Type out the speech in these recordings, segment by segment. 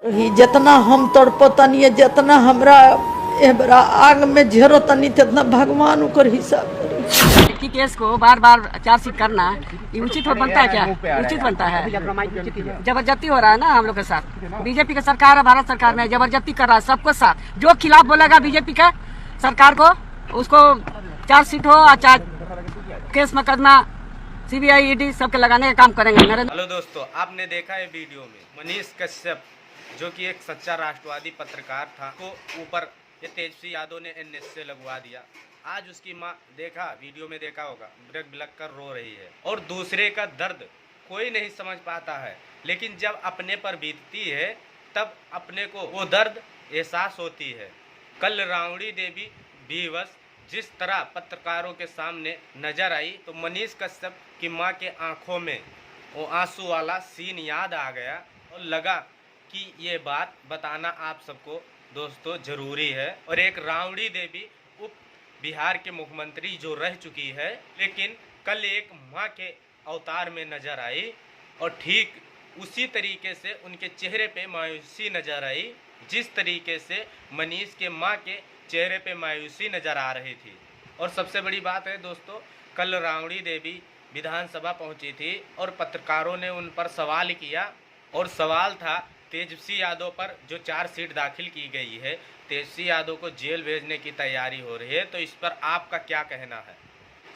ही जितना हम तड़पतनी जितना हमरा एबरा आग में झेरो तनी तितना भगवान ओकर हिसाब करी। की केस को बार बार चार्जशीट करना ये उचित बनता है क्या? उचित बनता है। जबरदस्ती हो रहा है ना हम लोग के साथ। बीजेपी का सरकार है, भारत सरकार ने जबरदस्ती कर रहा है सबको साथ। जो खिलाफ बोलेगा बीजेपी का सरकार को उसको चार्जशीट हो चाहे केस मुकदमा CBI ED सबके लगाने का काम करेंगे। हेलो दोस्तों, आपने देखा है वीडियो में मनीष कश्यप जो कि एक सच्चा राष्ट्रवादी पत्रकार था को ऊपर ये तेजस्वी यादव ने NS से लगवा दिया। आज उसकी माँ देखा वीडियो में देखा होगा बिलक बिलक कर रो रही है और दूसरे का दर्द कोई नहीं समझ पाता है, लेकिन जब अपने पर बीतती है तब अपने को वो दर्द एहसास होती है। कल रावड़ी देवी बेबस जिस तरह पत्रकारों के सामने नजर आई तो मनीष कश्यप की माँ के आंखों में वो आंसू वाला सीन याद आ गया और लगा कि ये बात बताना आप सबको दोस्तों ज़रूरी है। और एक रावड़ी देवी उप बिहार के मुख्यमंत्री जो रह चुकी है, लेकिन कल एक माँ के अवतार में नजर आई और ठीक उसी तरीके से उनके चेहरे पे मायूसी नजर आई जिस तरीके से मनीष के माँ के चेहरे पे मायूसी नजर आ रही थी। और सबसे बड़ी बात है दोस्तों, कल रावड़ी देवी विधानसभा पहुंची थी और पत्रकारों ने उन पर सवाल किया और सवाल था तेजस्वी यादव पर जो चार्जशीट दाखिल की गई है, तेजस्वी यादव को जेल भेजने की तैयारी हो रही है, तो इस पर आपका क्या कहना है?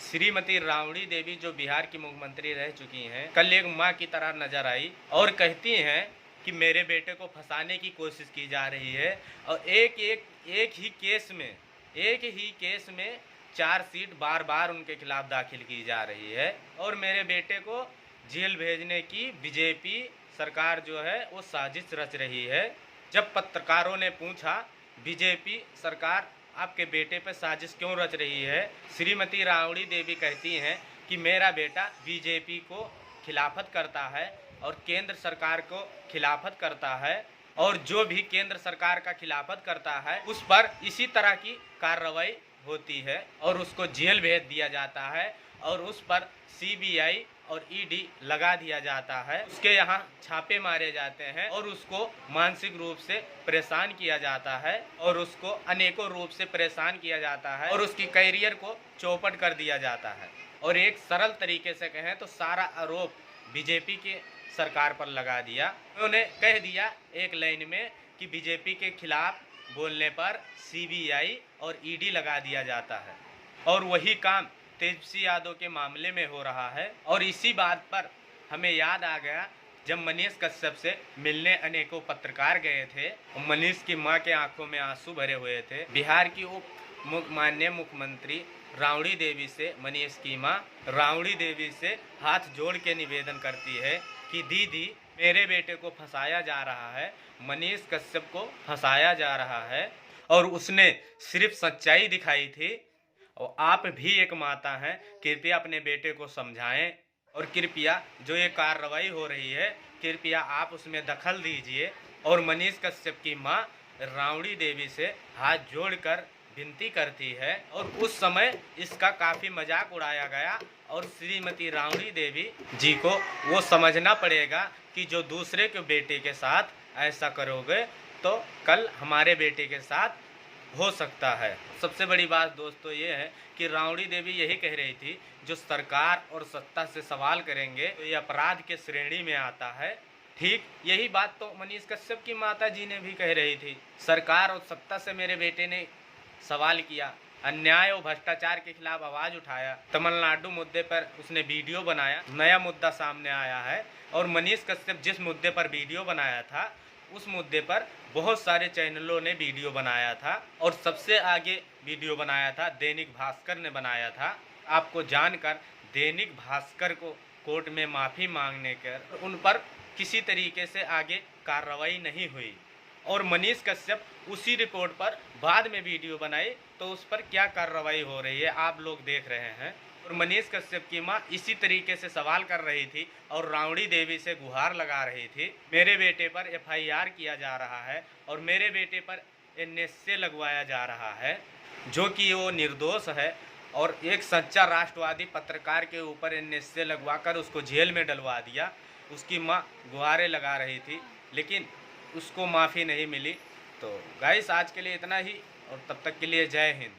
श्रीमती रावड़ी देवी जो बिहार की मुख्यमंत्री रह चुकी हैं, कल एक माँ की तरह नजर आई और कहती हैं कि मेरे बेटे को फंसाने की कोशिश की जा रही है और एक ही केस में चार्जशीट बार बार उनके खिलाफ दाखिल की जा रही है और मेरे बेटे को जेल भेजने की बीजेपी सरकार जो है वो साजिश रच रही है। जब पत्रकारों ने पूछा बीजेपी सरकार आपके बेटे पर साजिश क्यों रच रही है, श्रीमती रावड़ी देवी कहती हैं कि मेरा बेटा बीजेपी को खिलाफत करता है और केंद्र सरकार को खिलाफत करता है और जो भी केंद्र सरकार का खिलाफत करता है उस पर इसी तरह की कार्रवाई होती है और उसको जेल भेज दिया जाता है और उस पर CBI और ED लगा दिया जाता है। उसके यहाँ छापे मारे जाते हैं और उसको मानसिक रूप से परेशान किया जाता है और उसको अनेकों रूप से परेशान किया जाता है और उसकी कैरियर को चौपट कर दिया जाता है। और एक सरल तरीके से कहें तो सारा आरोप बीजेपी के सरकार पर लगा दिया। उन्होंने कह दिया एक लाइन में कि बीजेपी के खिलाफ बोलने पर CBI और ED लगा दिया जाता है और वही काम तेजस्वी यादव के मामले में हो रहा है। और इसी बात पर हमें याद आ गया जब मनीष कश्यप से मिलने अनेकों पत्रकार गए थे और मनीष की मां के आंखों में आंसू भरे हुए थे। बिहार की उप माननीय मुख्यमंत्री रावड़ी देवी से मनीष की मां रावड़ी देवी से हाथ जोड़ के निवेदन करती है कि दीदी मेरे बेटे को फंसाया जा रहा है, मनीष कश्यप को फंसाया जा रहा है और उसने सिर्फ सच्चाई दिखाई थी और आप भी एक माता हैं, कृपया अपने बेटे को समझाएं और कृपया जो ये कार्रवाई हो रही है कृपया आप उसमें दखल दीजिए। और मनीष कश्यप की मां रावड़ी देवी से हाथ जोड़कर विनती करती है और उस समय इसका काफ़ी मजाक उड़ाया गया और श्रीमती रावड़ी देवी जी को वो समझना पड़ेगा कि जो दूसरे के बेटे के साथ ऐसा करोगे तो कल हमारे बेटे के साथ हो सकता है। सबसे बड़ी बात दोस्तों ये है कि रावड़ी देवी यही कह रही थी जो सरकार और सत्ता से सवाल करेंगे तो ये अपराध के श्रेणी में आता है। ठीक यही बात तो मनीष कश्यप की माता जी ने भी कह रही थी। सरकार और सत्ता से मेरे बेटे ने सवाल किया, अन्याय और भ्रष्टाचार के खिलाफ आवाज उठाया, तमिलनाडु मुद्दे पर उसने वीडियो बनाया, नया मुद्दा सामने आया है और मनीष कश्यप जिस मुद्दे पर वीडियो बनाया था उस मुद्दे पर बहुत सारे चैनलों ने वीडियो बनाया था और सबसे आगे वीडियो बनाया था दैनिक भास्कर ने बनाया था। आपको जानकर दैनिक भास्कर को कोर्ट में माफ़ी मांगने कर उन पर किसी तरीके से आगे कार्रवाई नहीं हुई और मनीष कश्यप उसी रिपोर्ट पर बाद में वीडियो बनाई तो उस पर क्या कार्रवाई हो रही है आप लोग देख रहे हैं। और मनीष कश्यप की मां इसी तरीके से सवाल कर रही थी और रावड़ी देवी से गुहार लगा रही थी, मेरे बेटे पर FIR किया जा रहा है और मेरे बेटे पर NS से लगवाया जा रहा है जो कि वो निर्दोष है और एक सच्चा राष्ट्रवादी पत्रकार के ऊपर NS से लगवाकर उसको जेल में डलवा दिया। उसकी माँ गुहारें लगा रही थी, लेकिन उसको माफ़ी नहीं मिली। तो गाइस आज के लिए इतना ही, और तब तक के लिए जय हिंद।